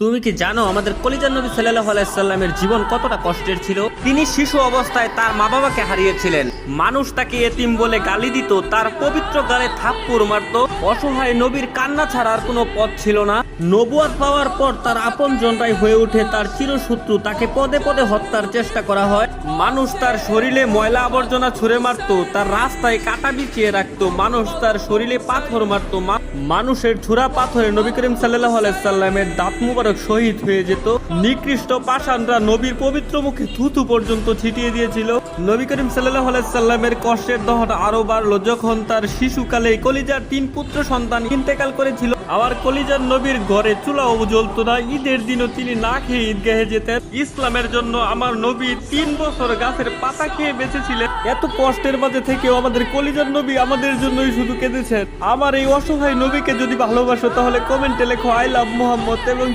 তুমি কি জানো আমাদের কলিজার নবী সাল্লাল্লাহু আলাইহি সাল্লামের জীবন কতটা কষ্টের ছিল? তিনি শিশু অবস্থায় তার মা বাবাকে হারিয়েছিলেন। মানুষ তাকে এতিম বলে গালি দিত, তার পবিত্র গালে থাপ্পড় মারত। অসহায় নবীর কান্না ছাড়া আর কোনো পথ ছিল না। নবুয়ত পাওয়ার পর তার আপনজনরাই হয়ে ওঠে তার চিরশত্রু। তাকে পদে পদে হত্যার চেষ্টা করা হয়। মানুষ তার শরীরে ময়লা আবর্জনা ছুঁড়ে মারত, তার রাস্তায় কাটা বিছিয়ে রাখতো। মানুষ তার শরীরে পাথর মারত। মানুষের ছুরা পাথরে নবী করিম সাল্লাল্লাহু আলাইহি সাল্লামের দাঁত মুবারক শহীদ হয়ে যেত। নিকৃষ্ট পাষাণরা নবীর পবিত্র মুখে থুথু পর্যন্ত ছিটিয়ে দিয়েছিল। নবী করিম সাল্লাল্লাহু আলাইহি সাল্লামের কষ্টের দহন আরো বাড়লো যখন তার শিশুকালে কলিজার 3 পুত্র সন্তান ইন্তেকাল করেছিল। আবার কলিজার নবীর ঘরে চুলাও জ্বলতো না। ঈদের দিনও তিনি না খেয়ে ঈদগাহে যেতেন। ইসলামের জন্য আমার নবী 3 বছর গাছের পাতা খেয়ে বেঁচেছিলেন। এত কষ্টের মাঝে থেকেও আমাদের কলিজার নবী আমাদের জন্যই শুধু কেঁদেছেন। আমার এই অসহায় নবীকে যদি ভালোবাসো তাহলে কমেন্টে লেখো আই লাভ মুহাম্মদ এবং